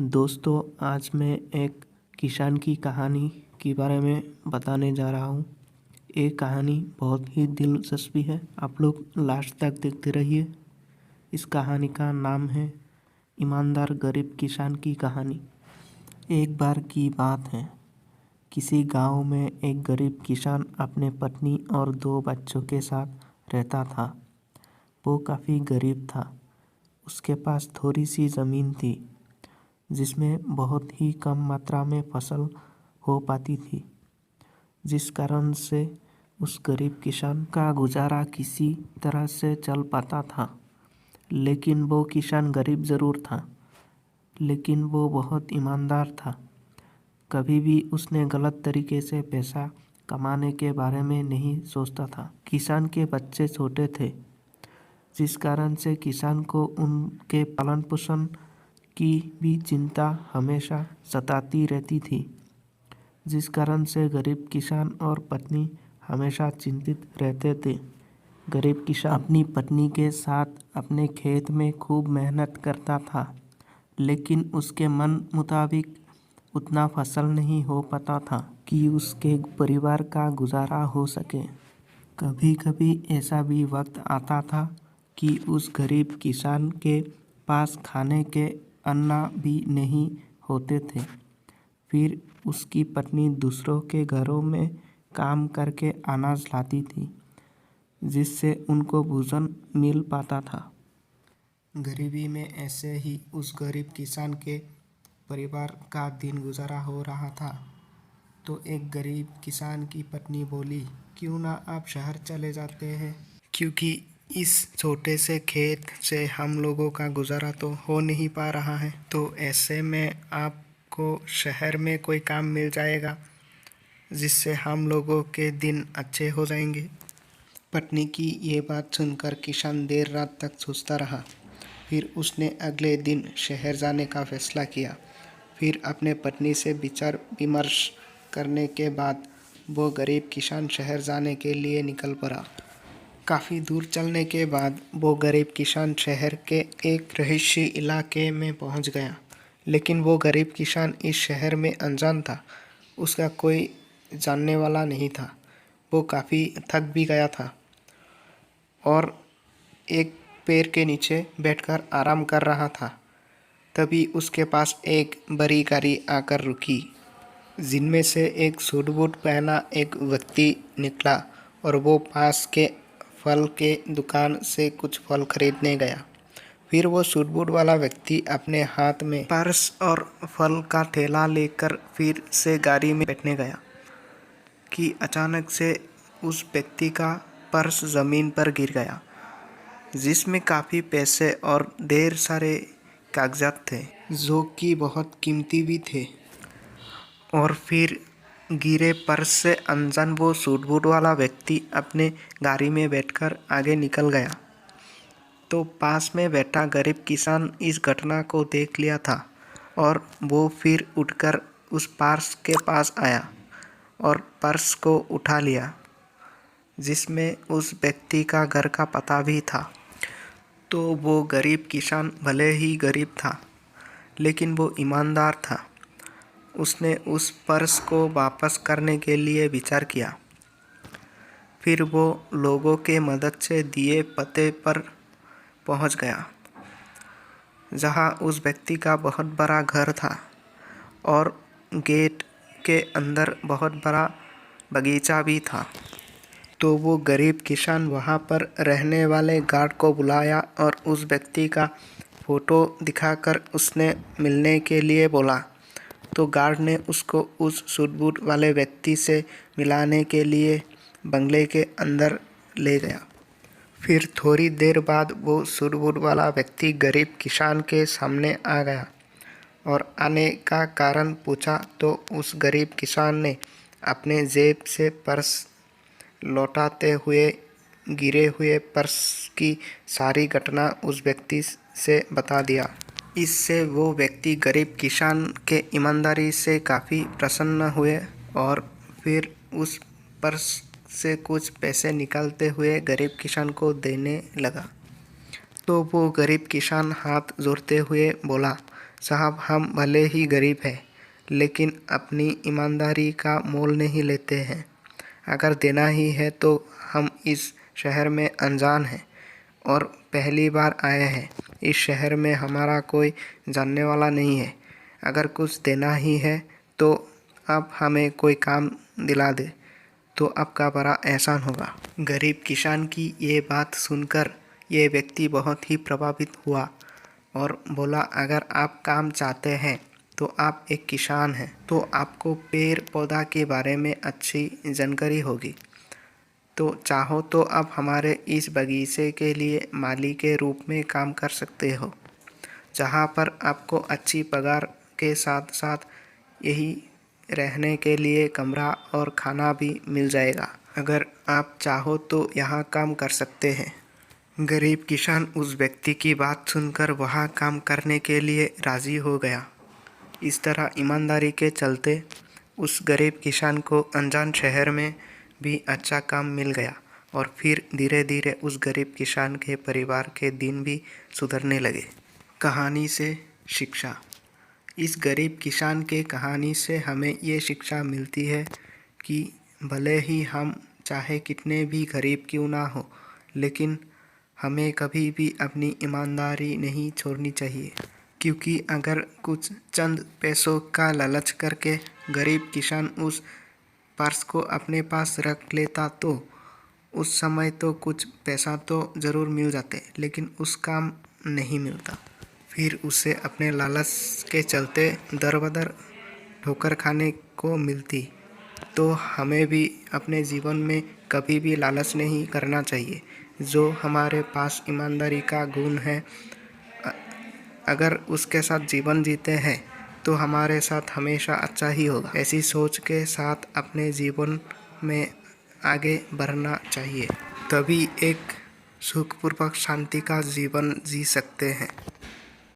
दोस्तों, आज मैं एक किसान की कहानी के बारे में बताने जा रहा हूँ। ये कहानी बहुत ही दिलचस्प है। आप लोग लास्ट तक देखते रहिए। इस कहानी का नाम है ईमानदार गरीब किसान की कहानी। एक बार की बात है, किसी गांव में एक गरीब किसान अपने पत्नी और 2 बच्चों के साथ रहता था। वो काफ़ी गरीब था। उसके पास थोड़ी सी ज़मीन थी जिसमें बहुत ही कम मात्रा में फसल हो पाती थी, जिस कारण से उस गरीब किसान का गुजारा किसी तरह से चल पाता था। लेकिन वो किसान गरीब ज़रूर था, लेकिन वो बहुत ईमानदार था। कभी भी उसने गलत तरीके से पैसा कमाने के बारे में नहीं सोचता था। किसान के बच्चे छोटे थे, जिस कारण से किसान को उनके पालन पोषण की भी चिंता हमेशा सताती रहती थी, जिस कारण से गरीब किसान और पत्नी हमेशा चिंतित रहते थे। गरीब किसान अपनी पत्नी के साथ अपने खेत में खूब मेहनत करता था, लेकिन उसके मन मुताबिक उतना फसल नहीं हो पाता था कि उसके परिवार का गुजारा हो सके। कभी कभी ऐसा भी वक्त आता था कि उस गरीब किसान के पास खाने के अन्न भी नहीं होते थे। फिर उसकी पत्नी दूसरों के घरों में काम करके अनाज लाती थी, जिससे उनको भोजन मिल पाता था। गरीबी में ऐसे ही उस गरीब किसान के परिवार का दिन गुजारा हो रहा था। तो एक गरीब किसान की पत्नी बोली, क्यों ना आप शहर चले जाते हैं, क्योंकि इस छोटे से खेत से हम लोगों का गुजारा तो हो नहीं पा रहा है। तो ऐसे में आपको शहर में कोई काम मिल जाएगा, जिससे हम लोगों के दिन अच्छे हो जाएंगे। पत्नी की ये बात सुनकर किसान देर रात तक सोचता रहा। फिर उसने अगले दिन शहर जाने का फैसला किया। फिर अपने पत्नी से विचार विमर्श करने के बाद वो गरीब किसान शहर जाने के लिए निकल पड़ा। काफ़ी दूर चलने के बाद वो गरीब किसान शहर के एक रहीशी इलाके में पहुंच गया। लेकिन वो गरीब किसान इस शहर में अनजान था। उसका कोई जानने वाला नहीं था। वो काफ़ी थक भी गया था और एक पेड़ के नीचे बैठकर आराम कर रहा था। तभी उसके पास एक बड़ी गाड़ी आकर रुकी, जिनमें से एक सूट बूट पहना एक व्यक्ति निकला और वो पास के फल के दुकान से कुछ फल खरीदने गया। फिर वो सूट बूट वाला व्यक्ति अपने हाथ में पर्स और फल का थैला लेकर फिर से गाड़ी में बैठने गया कि अचानक से उस व्यक्ति का पर्स ज़मीन पर गिर गया, जिसमें काफ़ी पैसे और ढेर सारे कागजात थे, जो कि बहुत कीमती भी थे। और फिर गिरे पर्स से अनजान वो सूट बूट वाला व्यक्ति अपने गाड़ी में बैठकर आगे निकल गया। तो पास में बैठा गरीब किसान इस घटना को देख लिया था और वो फिर उठकर उस पर्स के पास आया और पर्स को उठा लिया, जिसमें उस व्यक्ति का घर का पता भी था। तो वो गरीब किसान भले ही गरीब था, लेकिन वो ईमानदार था। उसने उस पर्स को वापस करने के लिए विचार किया। फिर वो लोगों के मदद से दिए पते पर पहुंच गया, जहां उस व्यक्ति का बहुत बड़ा घर था और गेट के अंदर बहुत बड़ा बगीचा भी था। तो वो गरीब किसान वहां पर रहने वाले गार्ड को बुलाया और उस व्यक्ति का फ़ोटो दिखाकर उसने मिलने के लिए बोला। तो गार्ड ने उसको उस सूट बूट वाले व्यक्ति से मिलाने के लिए बंगले के अंदर ले गया। फिर थोड़ी देर बाद वो सूट बूट वाला व्यक्ति गरीब किसान के सामने आ गया और आने का कारण पूछा। तो उस गरीब किसान ने अपने जेब से पर्स लौटाते हुए गिरे हुए पर्स की सारी घटना उस व्यक्ति से बता दिया। इससे वो व्यक्ति गरीब किसान के ईमानदारी से काफ़ी प्रसन्न हुए और फिर उस पर्स से कुछ पैसे निकालते हुए गरीब किसान को देने लगा। तो वो गरीब किसान हाथ जोड़ते हुए बोला, साहब, हम भले ही गरीब हैं, लेकिन अपनी ईमानदारी का मोल नहीं लेते हैं। अगर देना ही है तो हम इस शहर में अनजान हैं और पहली बार आए हैं। इस शहर में हमारा कोई जानने वाला नहीं है। अगर कुछ देना ही है तो आप हमें कोई काम दिला दे तो आपका बड़ा एहसान होगा। गरीब किसान की ये बात सुनकर ये व्यक्ति बहुत ही प्रभावित हुआ और बोला, अगर आप काम चाहते हैं तो आप एक किसान हैं, तो आपको पेड़ पौधा के बारे में अच्छी जानकारी होगी। तो चाहो तो आप हमारे इस बगीचे के लिए माली के रूप में काम कर सकते हो, जहाँ पर आपको अच्छी पगार के साथ साथ यही रहने के लिए कमरा और खाना भी मिल जाएगा। अगर आप चाहो तो यहाँ काम कर सकते हैं। गरीब किसान उस व्यक्ति की बात सुनकर वहाँ काम करने के लिए राज़ी हो गया। इस तरह ईमानदारी के चलते उस गरीब किसान को अनजान शहर में भी अच्छा काम मिल गया और फिर धीरे धीरे उस गरीब किसान के परिवार के दिन भी सुधरने लगे। कहानी से शिक्षा। इस गरीब किसान के कहानी से हमें ये शिक्षा मिलती है कि भले ही हम चाहे कितने भी गरीब क्यों ना हो, लेकिन हमें कभी भी अपनी ईमानदारी नहीं छोड़नी चाहिए। क्योंकि अगर कुछ चंद पैसों का लालच करके गरीब किसान उस पर्स को अपने पास रख लेता तो उस समय तो कुछ पैसा तो ज़रूर मिल जाते, लेकिन उस काम नहीं मिलता। फिर उसे अपने लालच के चलते दर बदर ठोकर खाने को मिलती। तो हमें भी अपने जीवन में कभी भी लालच नहीं करना चाहिए। जो हमारे पास ईमानदारी का गुण है, अगर उसके साथ जीवन जीते हैं तो हमारे साथ हमेशा अच्छा ही होगा। ऐसी सोच के साथ अपने जीवन में आगे बढ़ना चाहिए, तभी एक सुखपूर्वक शांति का जीवन जी सकते हैं।